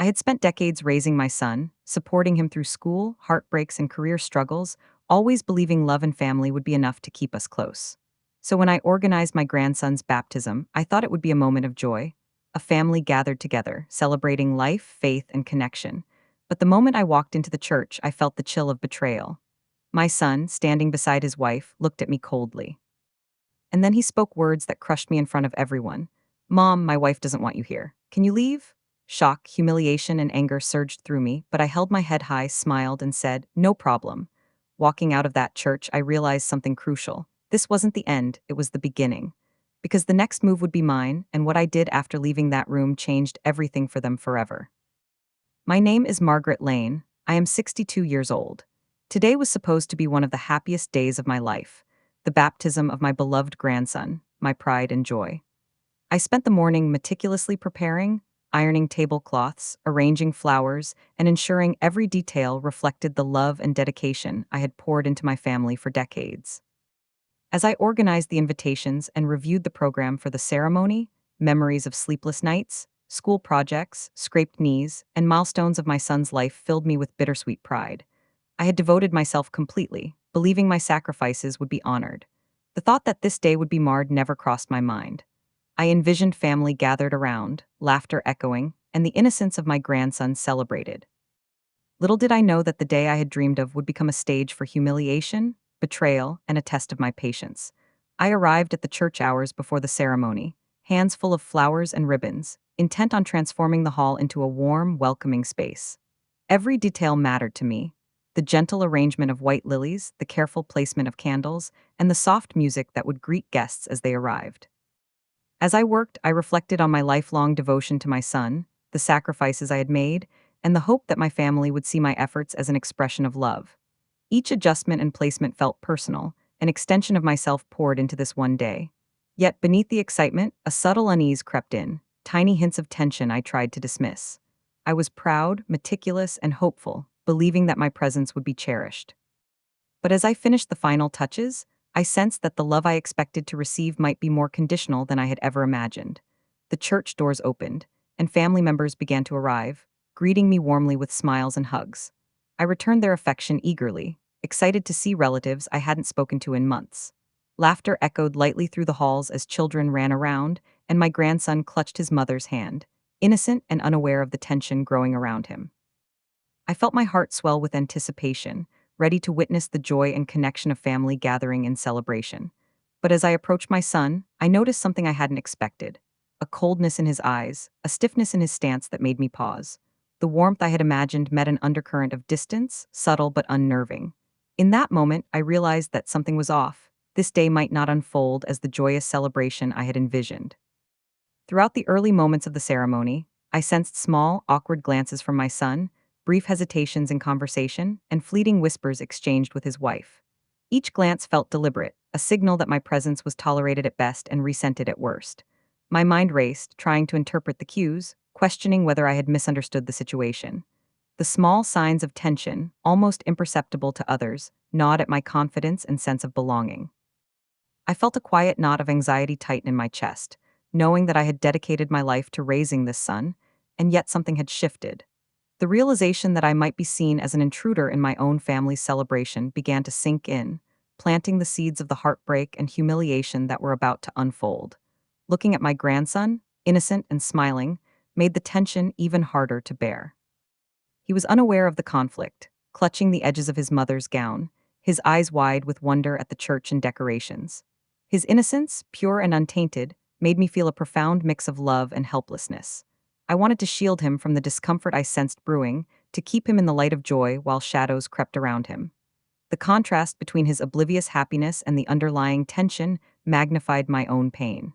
I had spent decades raising my son, supporting him through school, heartbreaks, and career struggles, always believing love and family would be enough to keep us close. So when I organized my grandson's baptism, I thought it would be a moment of joy, a family gathered together, celebrating life, faith, and connection. But the moment I walked into the church, I felt the chill of betrayal. My son, standing beside his wife, looked at me coldly. And then he spoke words that crushed me in front of everyone. "Mom, my wife doesn't want you here. Can you leave?" Shock, humiliation, and anger surged through me, but I held my head high, smiled, and said, "No problem." Walking out of that church, I realized something crucial. This wasn't the end, it was the beginning. Because the next move would be mine, and what I did after leaving that room changed everything for them forever. My name is Margaret Lane. I am 62 years old. Today was supposed to be one of the happiest days of my life, the baptism of my beloved grandson, my pride and joy. I spent the morning meticulously preparing, ironing tablecloths, arranging flowers, and ensuring every detail reflected the love and dedication I had poured into my family for decades. As I organized the invitations and reviewed the program for the ceremony, memories of sleepless nights, school projects, scraped knees, and milestones of my son's life filled me with bittersweet pride. I had devoted myself completely, believing my sacrifices would be honored. The thought that this day would be marred never crossed my mind. I envisioned family gathered around, laughter echoing, and the innocence of my grandson celebrated. Little did I know that the day I had dreamed of would become a stage for humiliation, betrayal, and a test of my patience. I arrived at the church hours before the ceremony, hands full of flowers and ribbons, intent on transforming the hall into a warm, welcoming space. Every detail mattered to me: the gentle arrangement of white lilies, the careful placement of candles, and the soft music that would greet guests as they arrived. As I worked, I reflected on my lifelong devotion to my son, the sacrifices I had made, and the hope that my family would see my efforts as an expression of love. Each adjustment and placement felt personal, an extension of myself poured into this one day. Yet beneath the excitement, a subtle unease crept in, tiny hints of tension I tried to dismiss. I was proud, meticulous, and hopeful, believing that my presence would be cherished. But as I finished the final touches, I sensed that the love I expected to receive might be more conditional than I had ever imagined. The church doors opened, and family members began to arrive, greeting me warmly with smiles and hugs. I returned their affection eagerly, excited to see relatives I hadn't spoken to in months. Laughter echoed lightly through the halls as children ran around, and my grandson clutched his mother's hand, innocent and unaware of the tension growing around him. I felt my heart swell with anticipation, ready to witness the joy and connection of family gathering in celebration. But as I approached my son, I noticed something I hadn't expected: a coldness in his eyes, a stiffness in his stance that made me pause. The warmth I had imagined met an undercurrent of distance, subtle but unnerving. In that moment, I realized that something was off. This day might not unfold as the joyous celebration I had envisioned. Throughout the early moments of the ceremony, I sensed small, awkward glances from my son, brief hesitations in conversation, and fleeting whispers exchanged with his wife. Each glance felt deliberate, a signal that my presence was tolerated at best and resented at worst. My mind raced, trying to interpret the cues, questioning whether I had misunderstood the situation. The small signs of tension, almost imperceptible to others, gnawed at my confidence and sense of belonging. I felt a quiet knot of anxiety tighten in my chest, knowing that I had dedicated my life to raising this son, and yet something had shifted. The realization that I might be seen as an intruder in my own family's celebration began to sink in, planting the seeds of the heartbreak and humiliation that were about to unfold. Looking at my grandson, innocent and smiling, made the tension even harder to bear. He was unaware of the conflict, clutching the edges of his mother's gown, his eyes wide with wonder at the church and decorations. His innocence, pure and untainted, made me feel a profound mix of love and helplessness. I wanted to shield him from the discomfort I sensed brewing, to keep him in the light of joy while shadows crept around him. The contrast between his oblivious happiness and the underlying tension magnified my own pain.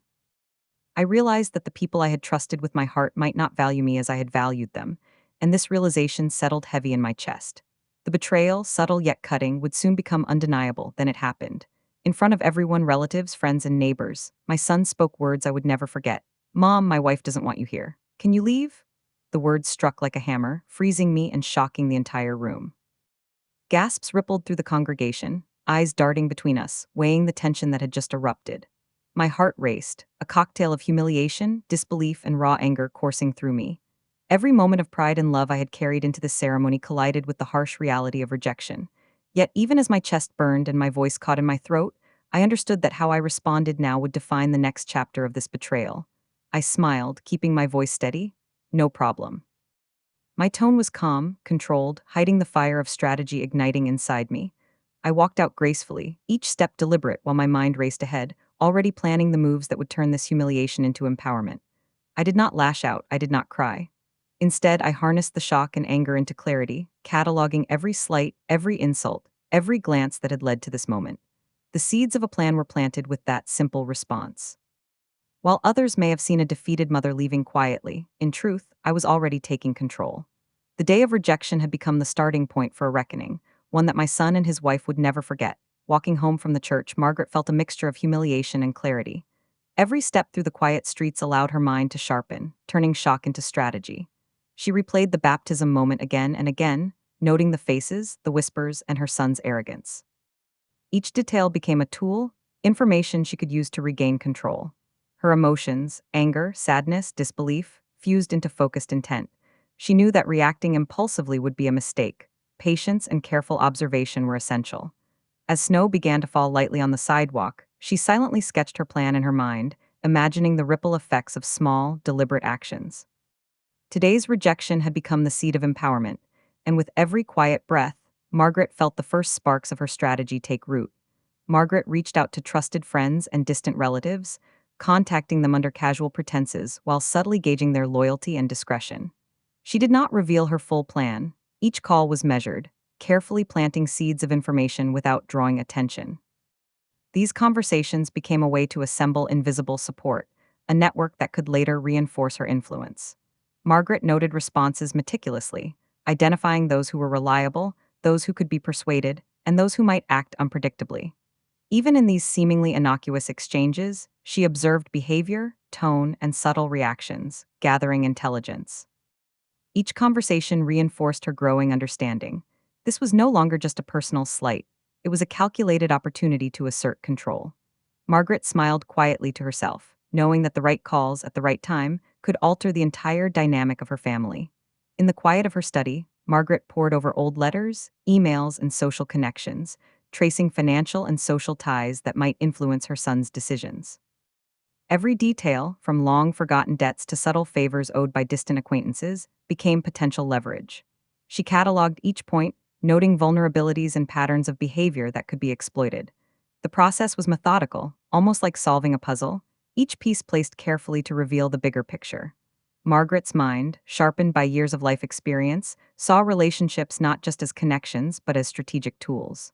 I realized that the people I had trusted with my heart might not value me as I had valued them, and this realization settled heavy in my chest. The betrayal, subtle yet cutting, would soon become undeniable. Then it happened. In front of everyone, relatives, friends, and neighbors, my son spoke words I would never forget. "Mom, my wife doesn't want you here. Can you leave?" The words struck like a hammer, freezing me and shocking the entire room. Gasps rippled through the congregation, eyes darting between us, weighing the tension that had just erupted. My heart raced, a cocktail of humiliation, disbelief, and raw anger coursing through me. Every moment of pride and love I had carried into this ceremony collided with the harsh reality of rejection. Yet, even as my chest burned and my voice caught in my throat, I understood that how I responded now would define the next chapter of this betrayal. I smiled, keeping my voice steady. No problem. My tone was calm, controlled, hiding the fire of strategy igniting inside me. I walked out gracefully, each step deliberate while my mind raced ahead, already planning the moves that would turn this humiliation into empowerment. I did not lash out, I did not cry. Instead, I harnessed the shock and anger into clarity, cataloging every slight, every insult, every glance that had led to this moment. The seeds of a plan were planted with that simple response. While others may have seen a defeated mother leaving quietly, in truth, I was already taking control. The day of rejection had become the starting point for a reckoning, one that my son and his wife would never forget. Walking home from the church, Margaret felt a mixture of humiliation and clarity. Every step through the quiet streets allowed her mind to sharpen, turning shock into strategy. She replayed the baptism moment again and again, noting the faces, the whispers, and her son's arrogance. Each detail became a tool, information she could use to regain control. Her emotions, anger, sadness, disbelief, fused into focused intent. She knew that reacting impulsively would be a mistake. Patience and careful observation were essential. As snow began to fall lightly on the sidewalk, she silently sketched her plan in her mind, imagining the ripple effects of small, deliberate actions. Today's rejection had become the seed of empowerment, and with every quiet breath, Margaret felt the first sparks of her strategy take root. Margaret reached out to trusted friends and distant relatives, contacting them under casual pretenses while subtly gauging their loyalty and discretion. She did not reveal her full plan. Each call was measured, carefully planting seeds of information without drawing attention. These conversations became a way to assemble invisible support, a network that could later reinforce her influence. Margaret noted responses meticulously, identifying those who were reliable, those who could be persuaded, and those who might act unpredictably. Even in these seemingly innocuous exchanges, she observed behavior, tone, and subtle reactions, gathering intelligence. Each conversation reinforced her growing understanding. This was no longer just a personal slight, it was a calculated opportunity to assert control. Margaret smiled quietly to herself, knowing that the right calls at the right time could alter the entire dynamic of her family. In the quiet of her study, Margaret pored over old letters, emails, and social connections, tracing financial and social ties that might influence her son's decisions. Every detail, from long-forgotten debts to subtle favors owed by distant acquaintances, became potential leverage. She cataloged each point, noting vulnerabilities and patterns of behavior that could be exploited. The process was methodical, almost like solving a puzzle, each piece placed carefully to reveal the bigger picture. Margaret's mind, sharpened by years of life experience, saw relationships not just as connections but as strategic tools.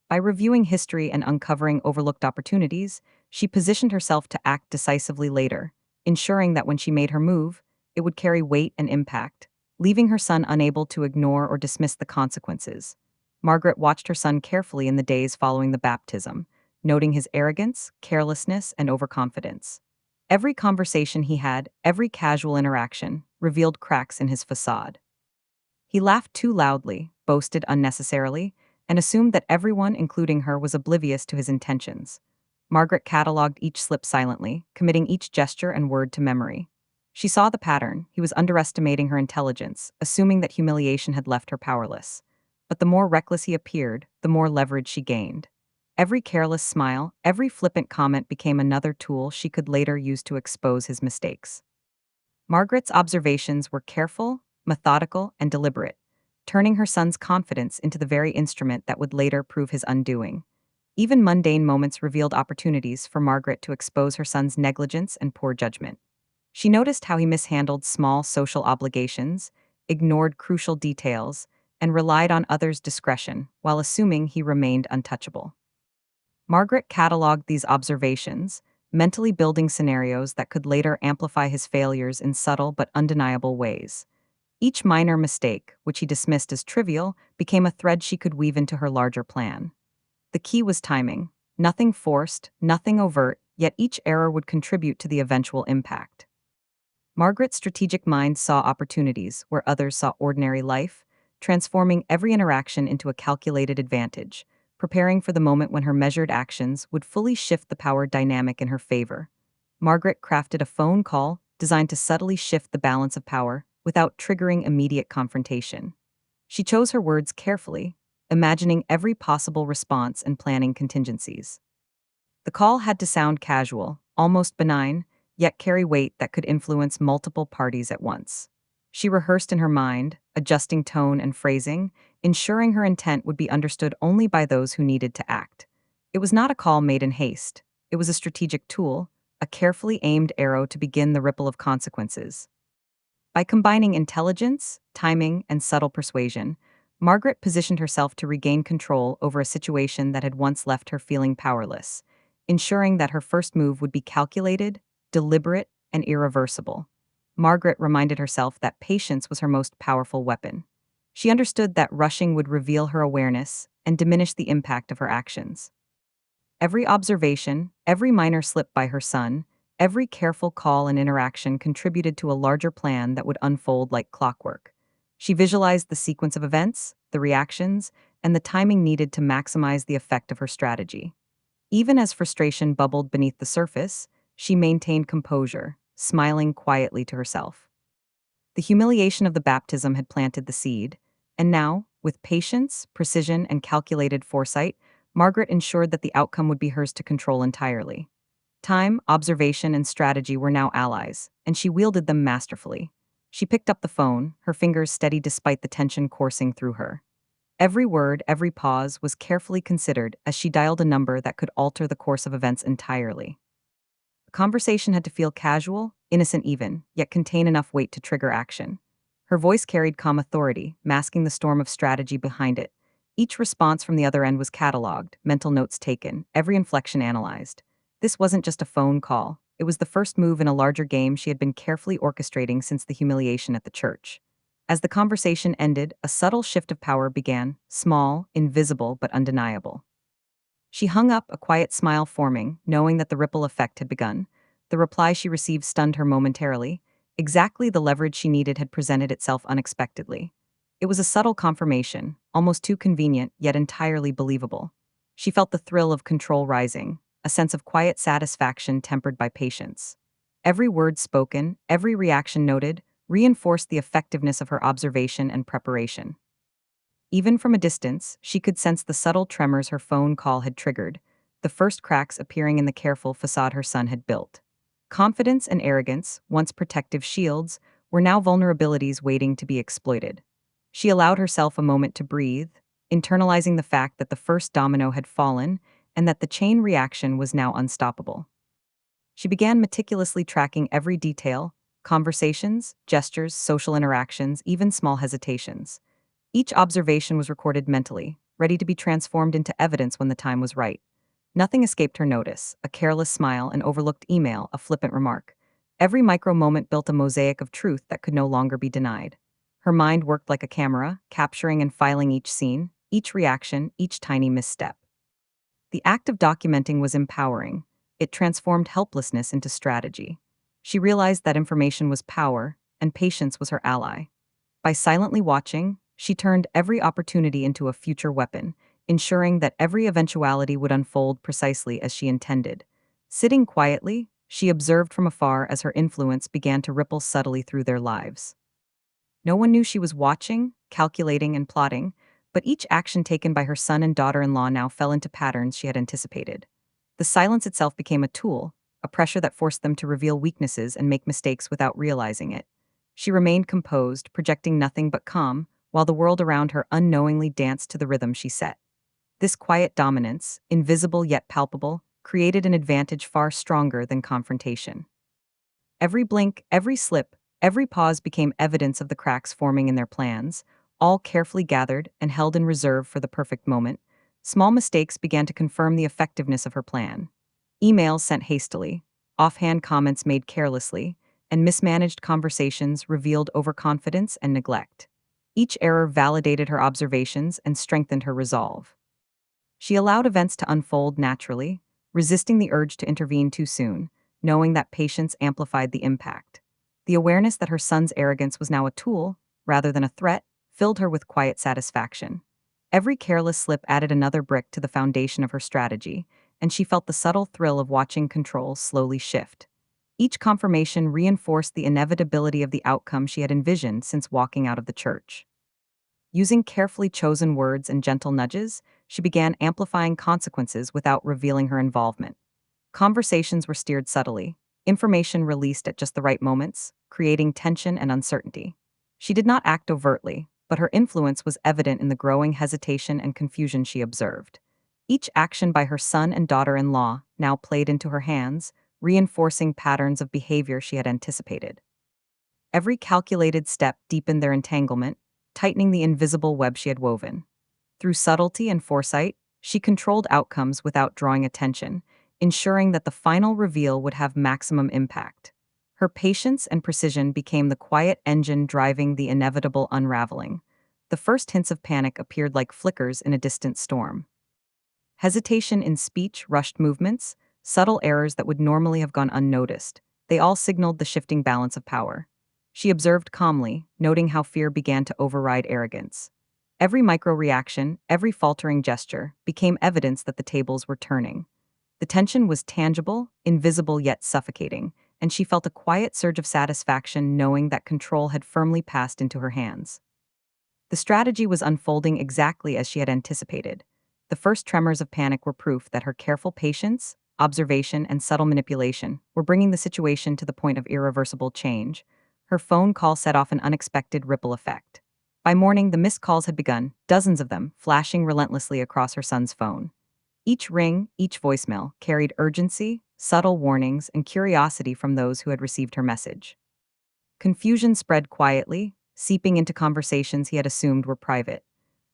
By reviewing history and uncovering overlooked opportunities, she positioned herself to act decisively later, ensuring that when she made her move, it would carry weight and impact, leaving her son unable to ignore or dismiss the consequences. Margaret watched her son carefully in the days following the baptism, noting his arrogance, carelessness, and overconfidence. Every conversation he had, every casual interaction, revealed cracks in his facade. He laughed too loudly, boasted unnecessarily, and assumed that everyone, including her, was oblivious to his intentions. Margaret catalogued each slip silently, committing each gesture and word to memory. She saw the pattern. He was underestimating her intelligence, assuming that humiliation had left her powerless. But the more reckless he appeared, the more leverage she gained. Every careless smile, every flippant comment became another tool she could later use to expose his mistakes. Margaret's observations were careful, methodical, and deliberate, turning her son's confidence into the very instrument that would later prove his undoing. Even mundane moments revealed opportunities for Margaret to expose her son's negligence and poor judgment. She noticed how he mishandled small social obligations, ignored crucial details, and relied on others' discretion while assuming he remained untouchable. Margaret cataloged these observations, mentally building scenarios that could later amplify his failures in subtle but undeniable ways. Each minor mistake, which he dismissed as trivial, became a thread she could weave into her larger plan. The key was timing. Nothing forced, nothing overt, yet each error would contribute to the eventual impact. Margaret's strategic mind saw opportunities where others saw ordinary life, transforming every interaction into a calculated advantage, preparing for the moment when her measured actions would fully shift the power dynamic in her favor. Margaret crafted a phone call designed to subtly shift the balance of power, without triggering immediate confrontation. She chose her words carefully, imagining every possible response and planning contingencies. The call had to sound casual, almost benign, yet carry weight that could influence multiple parties at once. She rehearsed in her mind, adjusting tone and phrasing, ensuring her intent would be understood only by those who needed to act. It was not a call made in haste. It was a strategic tool, a carefully aimed arrow to begin the ripple of consequences. By combining intelligence, timing, and subtle persuasion, Margaret positioned herself to regain control over a situation that had once left her feeling powerless, ensuring that her first move would be calculated, deliberate, and irreversible. Margaret reminded herself that patience was her most powerful weapon. She understood that rushing would reveal her awareness and diminish the impact of her actions. Every observation, every minor slip by her son, every careful call and interaction contributed to a larger plan that would unfold like clockwork. She visualized the sequence of events, the reactions, and the timing needed to maximize the effect of her strategy. Even as frustration bubbled beneath the surface, she maintained composure, smiling quietly to herself. The humiliation of the baptism had planted the seed, and now, with patience, precision, and calculated foresight, Margaret ensured that the outcome would be hers to control entirely. Time, observation, and strategy were now allies, and she wielded them masterfully. She picked up the phone, her fingers steady despite the tension coursing through her. Every word, every pause was carefully considered as she dialed a number that could alter the course of events entirely. The conversation had to feel casual, innocent even, yet contain enough weight to trigger action. Her voice carried calm authority, masking the storm of strategy behind it. Each response from the other end was catalogued, mental notes taken, every inflection analyzed. This wasn't just a phone call. It was the first move in a larger game she had been carefully orchestrating since the humiliation at the church. As the conversation ended, a subtle shift of power began, small, invisible, but undeniable. She hung up, a quiet smile forming, knowing that the ripple effect had begun. The reply she received stunned her momentarily. Exactly the leverage she needed had presented itself unexpectedly. It was a subtle confirmation, almost too convenient, yet entirely believable. She felt the thrill of control rising, a sense of quiet satisfaction tempered by patience. Every word spoken, every reaction noted, reinforced the effectiveness of her observation and preparation. Even from a distance, she could sense the subtle tremors her phone call had triggered, the first cracks appearing in the careful facade her son had built. Confidence and arrogance, once protective shields, were now vulnerabilities waiting to be exploited. She allowed herself a moment to breathe, internalizing the fact that the first domino had fallen and that the chain reaction was now unstoppable. She began meticulously tracking every detail: conversations, gestures, social interactions, even small hesitations. Each observation was recorded mentally, ready to be transformed into evidence when the time was right. Nothing escaped her notice: a careless smile, an overlooked email, a flippant remark. Every micro moment built a mosaic of truth that could no longer be denied. Her mind worked like a camera, capturing and filing each scene, each reaction, each tiny misstep. The act of documenting was empowering. It transformed helplessness into strategy. She realized that information was power, and patience was her ally. By silently watching, she turned every opportunity into a future weapon, ensuring that every eventuality would unfold precisely as she intended. Sitting quietly, she observed from afar as her influence began to ripple subtly through their lives. No one knew she was watching, calculating, and plotting, but each action taken by her son and daughter-in-law now fell into patterns she had anticipated. The silence itself became a tool, a pressure that forced them to reveal weaknesses and make mistakes without realizing it. She remained composed, projecting nothing but calm, while the world around her unknowingly danced to the rhythm she set. This quiet dominance, invisible yet palpable, created an advantage far stronger than confrontation. Every blink, every slip, every pause became evidence of the cracks forming in their plans, all carefully gathered and held in reserve for the perfect moment. Small mistakes began to confirm the effectiveness of her plan. Emails sent hastily, offhand comments made carelessly, and mismanaged conversations revealed overconfidence and neglect. Each error validated her observations and strengthened her resolve. She allowed events to unfold naturally, resisting the urge to intervene too soon, knowing that patience amplified the impact. The awareness that her son's arrogance was now a tool, rather than a threat, filled her with quiet satisfaction. Every careless slip added another brick to the foundation of her strategy, and she felt the subtle thrill of watching control slowly shift. Each confirmation reinforced the inevitability of the outcome she had envisioned since walking out of the church. Using carefully chosen words and gentle nudges, she began amplifying consequences without revealing her involvement. Conversations were steered subtly, information released at just the right moments, creating tension and uncertainty. She did not act overtly, but her influence was evident in the growing hesitation and confusion she observed. Each action by her son and daughter-in-law now played into her hands, reinforcing patterns of behavior she had anticipated. Every calculated step deepened their entanglement, tightening the invisible web she had woven. Through subtlety and foresight, she controlled outcomes without drawing attention, ensuring that the final reveal would have maximum impact. Her patience and precision became the quiet engine driving the inevitable unraveling. The first hints of panic appeared like flickers in a distant storm. Hesitation in speech, rushed movements, subtle errors that would normally have gone unnoticed, they all signaled the shifting balance of power. She observed calmly, noting how fear began to override arrogance. Every micro-reaction, every faltering gesture, became evidence that the tables were turning. The tension was tangible, invisible yet suffocating, and she felt a quiet surge of satisfaction knowing that control had firmly passed into her hands. The strategy was unfolding exactly as she had anticipated. The first tremors of panic were proof that her careful patience, observation, and subtle manipulation were bringing the situation to the point of irreversible change. Her phone call set off an unexpected ripple effect. By morning, the missed calls had begun, dozens of them, flashing relentlessly across her son's phone. Each ring, each voicemail, carried urgency, subtle warnings, and curiosity from those who had received her message. Confusion spread quietly, seeping into conversations he had assumed were private.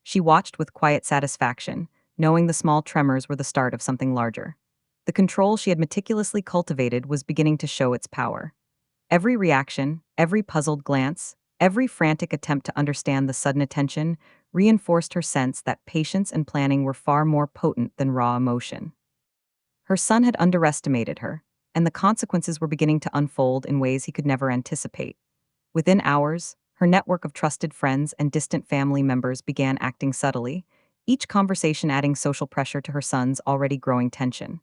She watched with quiet satisfaction, knowing the small tremors were the start of something larger. The control she had meticulously cultivated was beginning to show its power. Every reaction, every puzzled glance, every frantic attempt to understand the sudden attention reinforced her sense that patience and planning were far more potent than raw emotion. Her son had underestimated her, and the consequences were beginning to unfold in ways he could never anticipate. Within hours, her network of trusted friends and distant family members began acting subtly, each conversation adding social pressure to her son's already growing tension.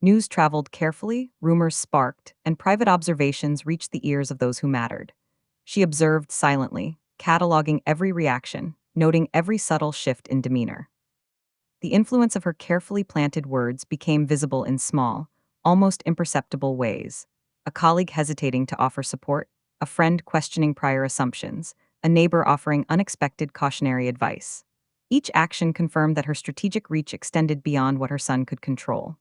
News traveled carefully, rumors sparked, and private observations reached the ears of those who mattered. She observed silently, cataloging every reaction, noting every subtle shift in demeanor. The influence of her carefully planted words became visible in small, almost imperceptible ways. A colleague hesitating to offer support, a friend questioning prior assumptions, a neighbor offering unexpected cautionary advice. Each action confirmed that her strategic reach extended beyond what her son could control.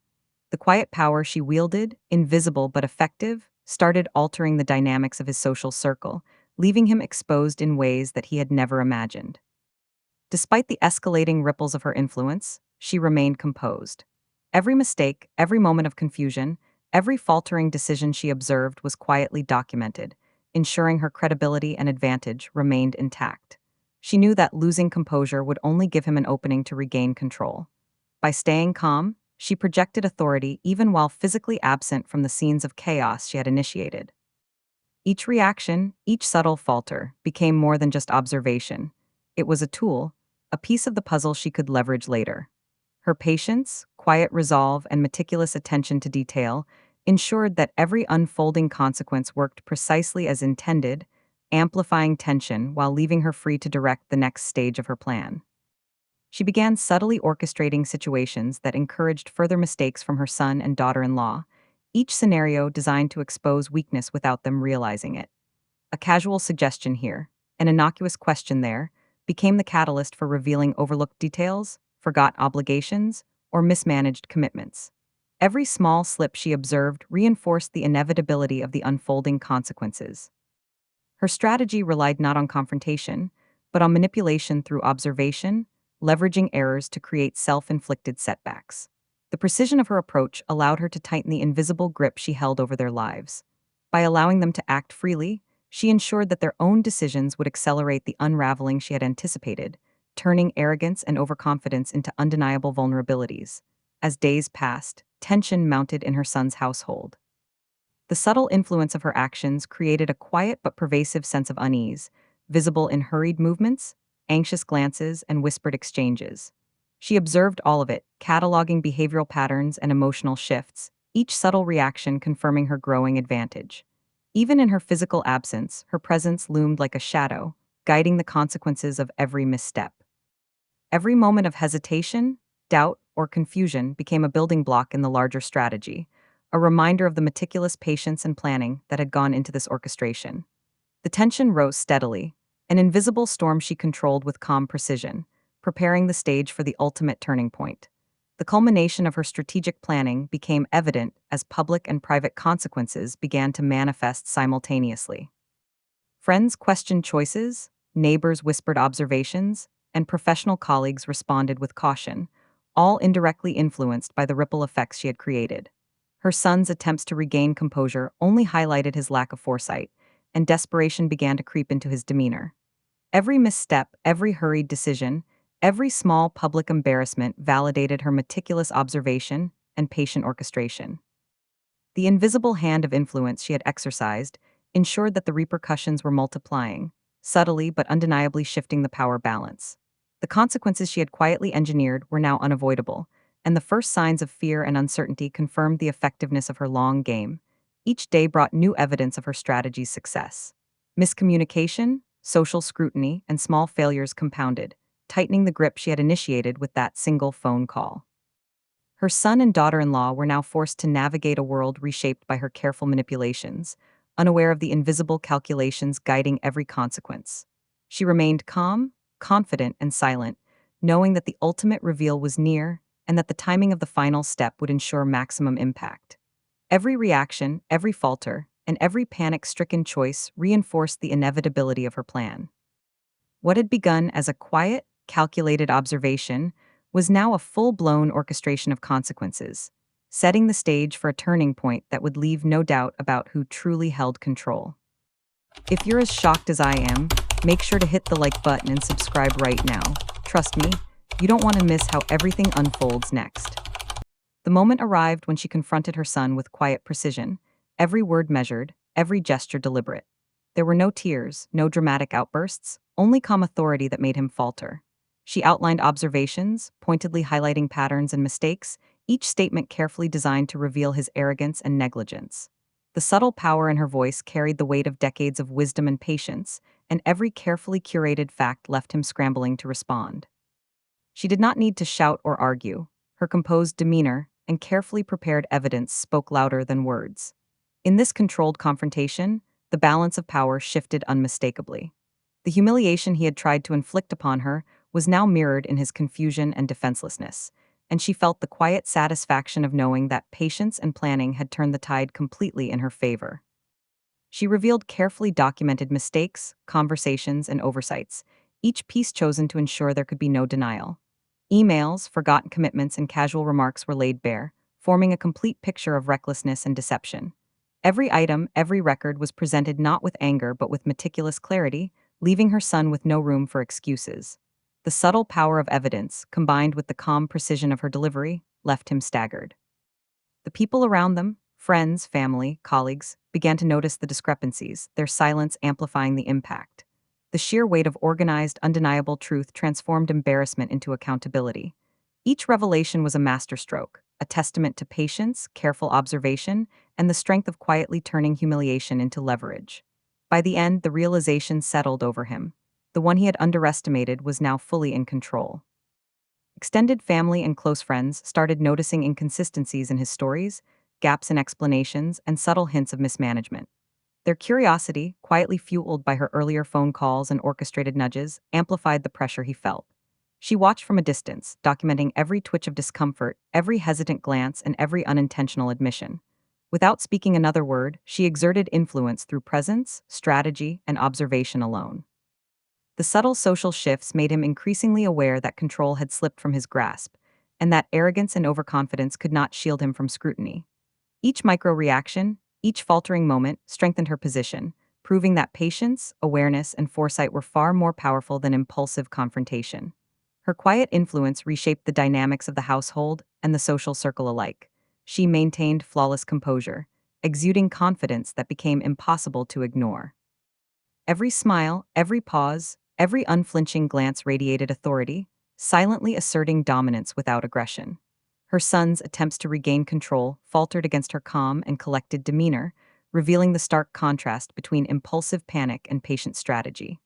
The quiet power she wielded, invisible but effective, started altering the dynamics of his social circle, leaving him exposed in ways that he had never imagined. Despite the escalating ripples of her influence, she remained composed. Every mistake, every moment of confusion, every faltering decision she observed was quietly documented, ensuring her credibility and advantage remained intact. She knew that losing composure would only give him an opening to regain control. By staying calm, she projected authority even while physically absent from the scenes of chaos she had initiated. Each reaction, each subtle falter, became more than just observation. It was a tool, a piece of the puzzle she could leverage later. Her patience, quiet resolve, and meticulous attention to detail ensured that every unfolding consequence worked precisely as intended, amplifying tension while leaving her free to direct the next stage of her plan. She began subtly orchestrating situations that encouraged further mistakes from her son and daughter-in-law, each scenario designed to expose weakness without them realizing it. A casual suggestion here, an innocuous question there, became the catalyst for revealing overlooked details, forgot obligations, or mismanaged commitments. Every small slip she observed reinforced the inevitability of the unfolding consequences. Her strategy relied not on confrontation, but on manipulation through observation, leveraging errors to create self-inflicted setbacks. The precision of her approach allowed her to tighten the invisible grip she held over their lives. By allowing them to act freely, she ensured that their own decisions would accelerate the unraveling she had anticipated, turning arrogance and overconfidence into undeniable vulnerabilities. As days passed, tension mounted in her son's household. The subtle influence of her actions created a quiet but pervasive sense of unease, visible in hurried movements, anxious glances, and whispered exchanges. She observed all of it, cataloging behavioral patterns and emotional shifts, each subtle reaction confirming her growing advantage. Even in her physical absence, her presence loomed like a shadow, guiding the consequences of every misstep. Every moment of hesitation, doubt, or confusion became a building block in the larger strategy, a reminder of the meticulous patience and planning that had gone into this orchestration. The tension rose steadily, an invisible storm she controlled with calm precision, preparing the stage for the ultimate turning point. The culmination of her strategic planning became evident as public and private consequences began to manifest simultaneously. Friends questioned choices, neighbors whispered observations, and professional colleagues responded with caution, all indirectly influenced by the ripple effects she had created. Her son's attempts to regain composure only highlighted his lack of foresight, and desperation began to creep into his demeanor. Every misstep, every hurried decision, every small public embarrassment validated her meticulous observation and patient orchestration. The invisible hand of influence she had exercised ensured that the repercussions were multiplying, subtly but undeniably shifting the power balance. The consequences she had quietly engineered were now unavoidable, and the first signs of fear and uncertainty confirmed the effectiveness of her long game. Each day brought new evidence of her strategy's success. Miscommunication, social scrutiny, and small failures compounded, tightening the grip she had initiated with that single phone call. Her son and daughter-in-law were now forced to navigate a world reshaped by her careful manipulations, unaware of the invisible calculations guiding every consequence. She remained calm, confident, and silent, knowing that the ultimate reveal was near and that the timing of the final step would ensure maximum impact. Every reaction, every falter, and every panic-stricken choice reinforced the inevitability of her plan. What had begun as a quiet, calculated observation was now a full-blown orchestration of consequences, setting the stage for a turning point that would leave no doubt about who truly held control. If you're as shocked as I am, make sure to hit the like button and subscribe right now. Trust me, you don't want to miss how everything unfolds next. The moment arrived when she confronted her son with quiet precision, every word measured, every gesture deliberate. There were no tears, no dramatic outbursts, only calm authority that made him falter. She outlined observations, pointedly highlighting patterns and mistakes, each statement carefully designed to reveal his arrogance and negligence. The subtle power in her voice carried the weight of decades of wisdom and patience, and every carefully curated fact left him scrambling to respond. She did not need to shout or argue. Her composed demeanor and carefully prepared evidence spoke louder than words. In this controlled confrontation, the balance of power shifted unmistakably. The humiliation he had tried to inflict upon her was now mirrored in his confusion and defenselessness, and she felt the quiet satisfaction of knowing that patience and planning had turned the tide completely in her favor. She revealed carefully documented mistakes, conversations, and oversights, each piece chosen to ensure there could be no denial. Emails, forgotten commitments, and casual remarks were laid bare, forming a complete picture of recklessness and deception. Every item, every record was presented not with anger but with meticulous clarity, leaving her son with no room for excuses. The subtle power of evidence, combined with the calm precision of her delivery, left him staggered. The people around them, friends, family, colleagues, began to notice the discrepancies, their silence amplifying the impact. The sheer weight of organized, undeniable truth transformed embarrassment into accountability. Each revelation was a masterstroke, a testament to patience, careful observation, and the strength of quietly turning humiliation into leverage. By the end, the realization settled over him. The one he had underestimated was now fully in control. Extended family and close friends started noticing inconsistencies in his stories, gaps in explanations, and subtle hints of mismanagement. Their curiosity, quietly fueled by her earlier phone calls and orchestrated nudges, amplified the pressure he felt. She watched from a distance, documenting every twitch of discomfort, every hesitant glance, and every unintentional admission. Without speaking another word, she exerted influence through presence, strategy, and observation alone. The subtle social shifts made him increasingly aware that control had slipped from his grasp, and that arrogance and overconfidence could not shield him from scrutiny. Each micro-reaction, each faltering moment, strengthened her position, proving that patience, awareness, and foresight were far more powerful than impulsive confrontation. Her quiet influence reshaped the dynamics of the household and the social circle alike. She maintained flawless composure, exuding confidence that became impossible to ignore. Every smile, every pause, every unflinching glance radiated authority, silently asserting dominance without aggression. Her son's attempts to regain control faltered against her calm and collected demeanor, revealing the stark contrast between impulsive panic and patient strategy.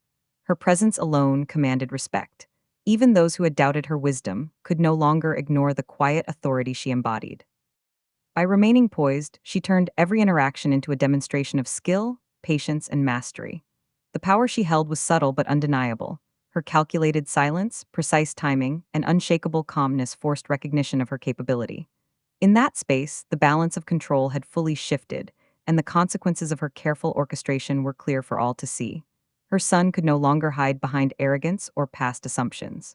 Her presence alone commanded respect. Even those who had doubted her wisdom could no longer ignore the quiet authority she embodied. By remaining poised, she turned every interaction into a demonstration of skill, patience, and mastery. The power she held was subtle but undeniable. Her calculated silence, precise timing, and unshakable calmness forced recognition of her capability. In that space, the balance of control had fully shifted, and the consequences of her careful orchestration were clear for all to see. Her son could no longer hide behind arrogance or past assumptions.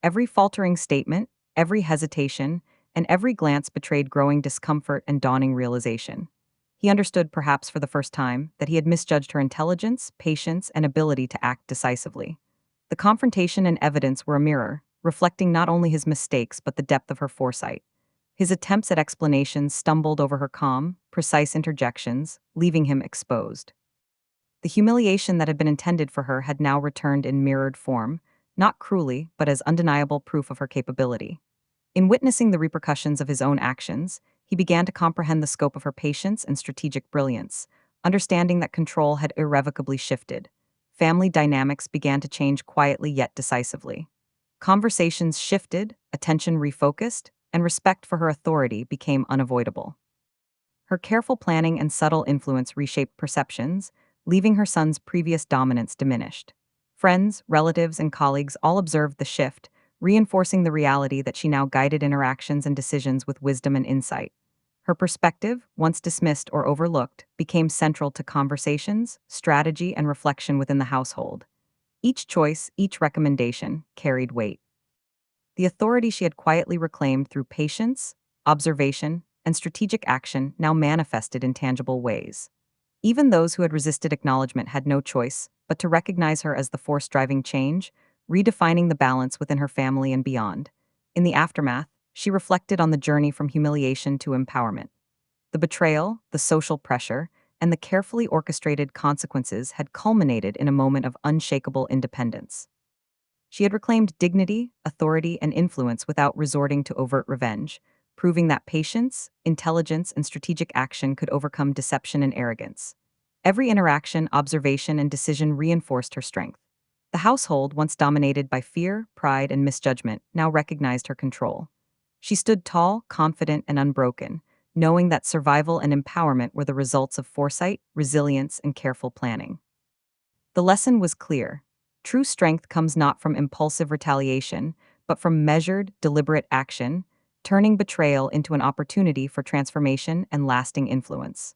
Every faltering statement, every hesitation, and every glance betrayed growing discomfort and dawning realization. He understood, perhaps for the first time, that he had misjudged her intelligence, patience, and ability to act decisively. The confrontation and evidence were a mirror, reflecting not only his mistakes but the depth of her foresight. His attempts at explanations stumbled over her calm, precise interjections, leaving him exposed. The humiliation that had been intended for her had now returned in mirrored form, not cruelly, but as undeniable proof of her capability. In witnessing the repercussions of his own actions, he began to comprehend the scope of her patience and strategic brilliance, understanding that control had irrevocably shifted. Family dynamics began to change quietly yet decisively. Conversations shifted, attention refocused, and respect for her authority became unavoidable. Her careful planning and subtle influence reshaped perceptions, leaving her son's previous dominance diminished. Friends, relatives, and colleagues all observed the shift, reinforcing the reality that she now guided interactions and decisions with wisdom and insight. Her perspective, once dismissed or overlooked, became central to conversations, strategy, and reflection within the household. Each choice, each recommendation, carried weight. The authority she had quietly reclaimed through patience, observation, and strategic action now manifested in tangible ways. Even those who had resisted acknowledgement had no choice but to recognize her as the force driving change, redefining the balance within her family and beyond. In the aftermath, she reflected on the journey from humiliation to empowerment. The betrayal, the social pressure, and the carefully orchestrated consequences had culminated in a moment of unshakable independence. She had reclaimed dignity, authority, and influence without resorting to overt revenge, proving that patience, intelligence, and strategic action could overcome deception and arrogance. Every interaction, observation, and decision reinforced her strength. The household, once dominated by fear, pride, and misjudgment, now recognized her control. She stood tall, confident, and unbroken, knowing that survival and empowerment were the results of foresight, resilience, and careful planning. The lesson was clear. True strength comes not from impulsive retaliation, but from measured, deliberate action, turning betrayal into an opportunity for transformation and lasting influence.